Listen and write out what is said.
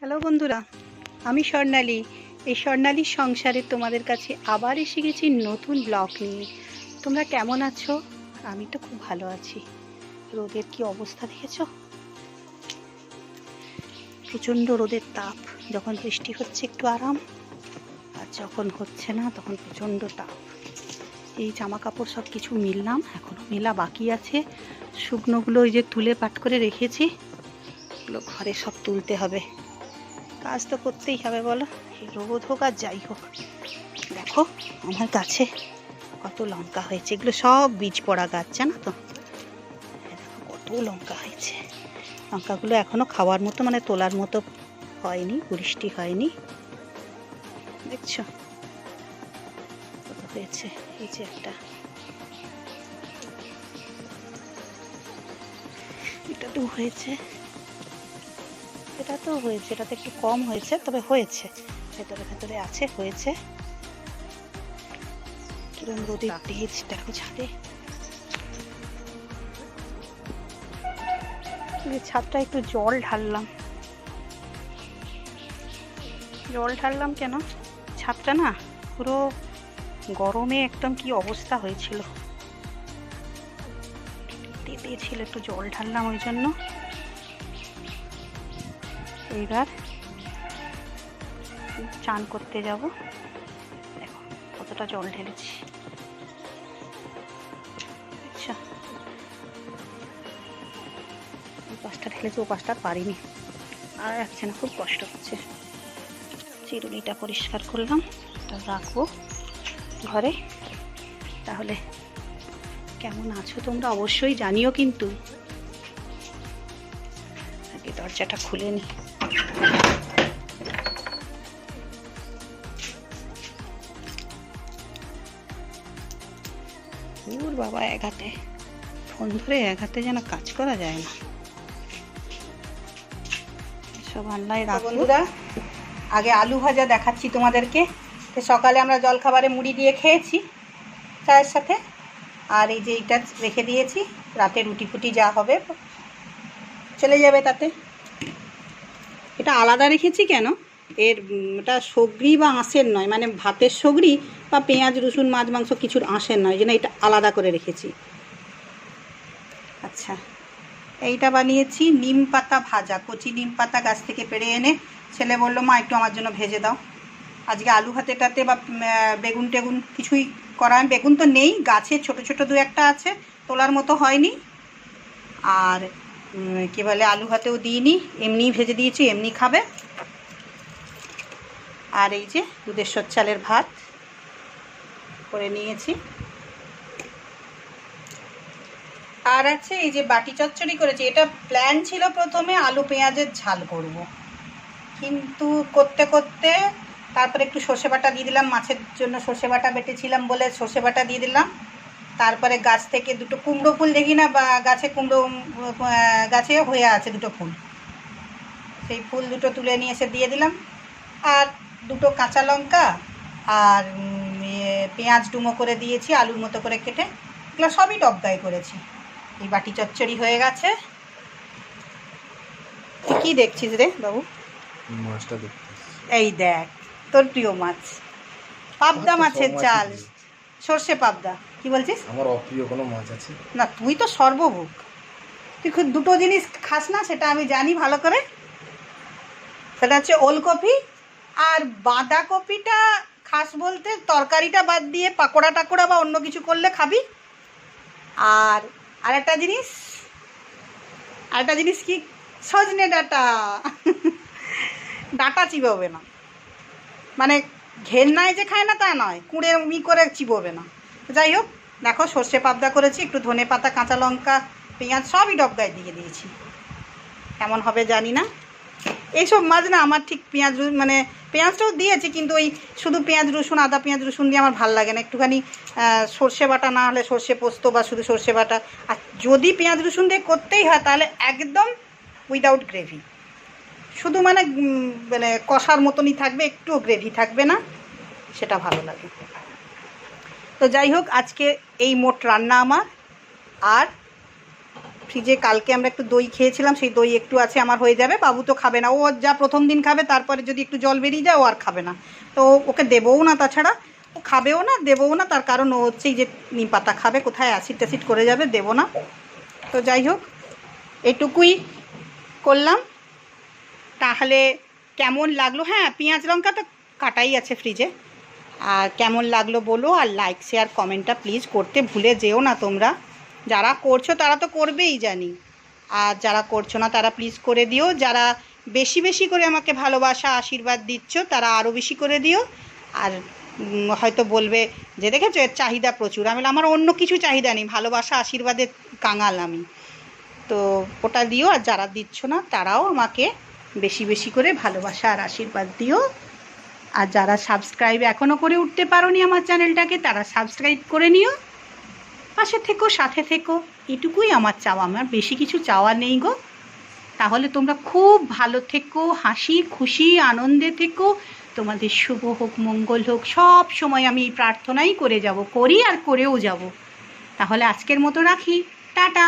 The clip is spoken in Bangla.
হ্যালো বন্ধুরা, আমি স্বর্ণালী। এই স্বর্ণালীর সংসারে তোমাদের কাছে আবার এসে গেছি নতুন ব্লগ নিয়ে। তোমরা কেমন আছো? আমি তো খুব ভালো আছি। রোদের কি অবস্থা দেখেছো? প্রচণ্ড রোদের তাপ। যখন বৃষ্টি হচ্ছে একটু আরাম, আর যখন হচ্ছে না তখন প্রচণ্ড তাপ। এই জামা কাপড় সব কিছু মিললাম, এখনও মেলা বাকি আছে। শুকনোগুলো ওই যে তুলে পাট করে রেখেছি, ওগুলো ঘরে সব তুলতে হবে। কাজ তো করতেই হবে বলো, রোদ হোক আর যাই হোক। দেখো আমার গাছে কত লঙ্কা হয়েছে, এগুলো সব বীজ পড়া গাছ, জানো তো। দেখো কত লঙ্কা হয়েছে। লঙ্কাগুলো এখনো খাওয়ার মতো মানে তোলার মতো হয়নি, বৃষ্টি হয়নি। দেখছো কত হয়েছে। এই যে একটা, এটা তো হয়েছে, এটা তো হয়েছে, এটা তো একটু কম হয়েছে, তবে হয়েছে, ভেতরে ভেতরে আছে, হয়েছে। কিরম রোদের তেজ দেখো ছাদে। ছাদটা একটু জল ঢাললাম। কেন, ছাদটা না পুরো গরমে একদম কি অবস্থা হয়েছিল, তেতে ছিল, একটু জল ঢাললাম ওই জন্য। এইবার চান করতে যাব। দেখো কতটা জল ঢেলেছি। আচ্ছা, এই পাশটা ঢেলেছি, ও পাশটা পারিনি, আর যাচ্ছে না, খুব কষ্ট হচ্ছে। চিরুনিটা পরিষ্কার করলাম, এটা রাখবো ঘরে। তাহলে কেমন আছো তোমরা অবশ্যই জানিও কিন্তু। আগে দরজাটা খুলে নি। ওর বাবা, এক হাতে ফোন ধরে এক হাতে যেন কাজ করা যায় না। সব আল্লাহই রাখো। বন্ধুরা, আগে আলু ভাজা দেখাচ্ছি তোমাদেরকে। সকালে আমরা জলখাবারে মুড়ি দিয়ে খেয়েছি চায়ের সাথে, আর এই যে এইটা রেখে দিয়েছি, রাতে রুটি ফুটি যা হবে চলে যাবে তাতে। এটা আলাদা রেখেছি কেন, এটা সগরি বা আঁশের নয়, মানে ভাতের সগরি বা পেঁয়াজ রসুন মাছ মাংস কিছুর আঁশের নয়, যেন এটা আলাদা করে রেখেছি। আচ্ছা, এইটা বানিয়েছি নিম পাতা ভাজা, কচি নিম পাতা গাছ থেকে পেড়ে এনে ছেলে বললো মা একটু আমার জন্য ভেজে দাও। আজকে আলু ভাতেটাতে বা বেগুন টেগুন কিছুই করা, বেগুন তো নেই গাছে, ছোট ছোট দু একটা আছে, তোলার মতো হয়নি। আর কী বলে, আলু ভাতেও দিইনি, এমনিই ভেজে দিয়েছি, এমনি খাবে। আর এই যে দুধেশ্বর চালের ভাত করে নিয়েছি। আর আছে এই যে বাটি চচ্চড়ি করেছি। এটা প্ল্যান ছিল প্রথমে আলু পেঁয়াজের ঝাল করব, কিন্তু করতে করতে তারপরে একটু সর্ষে বাটা দিয়ে দিলাম, মাছের জন্য সর্ষে বাটা বেটেছিলাম বলে সর্ষে বাটা দিয়ে দিলাম। তারপরে গাছ থেকে দুটো কুমড়ো ফুল দেখি না, বা গাছে কুমড়ো গাছে হয়ে আছে দুটো ফুল, সেই ফুল দুটো তুলে নিয়ে এসে দিয়ে দিলাম। আর দুটো কাঁচা লঙ্কা আর পেঁয়াজ ডুমো করে দিয়েছি আলুর মতো করে কেটে, এগুলো সবই টক গায়ে করেছি। এই বাটি চচ্চড়ি হয়ে গেছে। তুই কি দেখছিস রে বাবু? মাছটা দেখতে। এই দেখ তোর প্রিয় মাছ, পাবদা মাছের চাল, সর্ষে পাবদা। কি বলছিস? আমার অপ্রিয় কোনো মাছ আছে না, তুই তো সর্বভুক, তুই খুব দুটো জিনিস খাস না, সেটা আমি জানি ভালো করে। সেটা হচ্ছে ওলকপি আর বাঁধাকপিটা খাস বলতে তরকারিটা বাদ দিয়ে পাকোড়া টাকোড়া বা অন্য কিছু করলে খাবি। আর আরেকটা জিনিস কি, সজনে ডাঁটা। ডাঁটা চিবোবে না, মানে ঘেন্নায় যে খায় না তা নয়, কুঁড়ে করে চিবোবে না। যাই হোক, দেখো সর্ষে পাবদা করেছি, একটু ধনে পাতা কাঁচা লঙ্কা পেঁয়াজ সবই ডবগায় দিয়ে দিয়েছি। কেমন হবে জানি না। এইসব মাছ না আমার ঠিক মানে পেঁয়াজটাও দিয়েছি, কিন্তু ওই শুধু পেঁয়াজ রসুন আদা পেঁয়াজ রসুন দিয়ে আমার ভালো লাগে না। একটুখানি সর্ষে বাটা না হলে সর্ষে পোস্ত বা শুধু সর্ষে বাটা, আর যদি পেঁয়াজ রসুন দিয়ে করতেই হয় তাহলে একদম উইদাউট গ্রেভি, শুধু মানে কষার মতনই থাকবে, একটুও গ্রেভি থাকবে না, সেটা ভালো লাগে। তো যাই হোক, আজকে এই মোট রান্না আমার। আর ফ্রিজে কালকে আমরা একটু দই খেয়েছিলাম, সেই দই একটু আছে, আমার হয়ে যাবে। বাবু তো খাবে না, ও যা প্রথম দিন খাবে, তারপরে যদি একটু জল বেরিয়ে যায় ও আর খাবে না। তো ওকে দেবও না, তাছাড়া ও খাবেও না, দেবও না। তার কারণ ও হচ্ছে এই যে নিম পাতা খাবে, কোথায় অ্যাসিড ট্যাসিড করে যাবে, দেবো না। তো যাই হোক, এটুকুই করলাম। তাহলে কেমন লাগলো? হ্যাঁ, পেঁয়াজ লঙ্কা তো কাটাই আছে ফ্রিজে। আর কেমন লাগলো বলো, আর লাইক শেয়ার কমেন্টটা প্লিজ করতে ভুলে যেও না তোমরা। যারা করছো তারা তো করবেই জানি, আর যারা করছো না তারা প্লিজ করে দিও। যারা বেশি বেশি করে আমাকে ভালোবাসা আশীর্বাদ দিচ্ছ তারা আরও বেশি করে দিও। আর হয়তো বলবে যে দেখেছো এর চাহিদা প্রচুর। আমি আমার অন্য কিছু চাহিদা নেই, ভালোবাসা আশীর্বাদের কাঙাল আমি। তো ওটা দিও। আর যারা দিচ্ছ না তারাও আমাকে বেশি বেশি করে ভালোবাসা আর আশীর্বাদ দিও। আর যারা সাবস্ক্রাইব এখনও করে উঠতে পারোনি আমার চ্যানেলটাকে, তারা সাবস্ক্রাইব করে নিও, পাশে থেকো, সাথে থেকো। এটুকুই আমার চাওয়া, আমার বেশি কিছু চাওয়া নেই গো। তাহলে তোমরা খুব ভালো থেকো, হাসি খুশি আনন্দে থেকো, তোমাদের শুভ হোক, মঙ্গল হোক, সব সময় আমি এই প্রার্থনাই করে যাব, করি আর করেও যাব। তাহলে আজকের মতো রাখি, টাটা।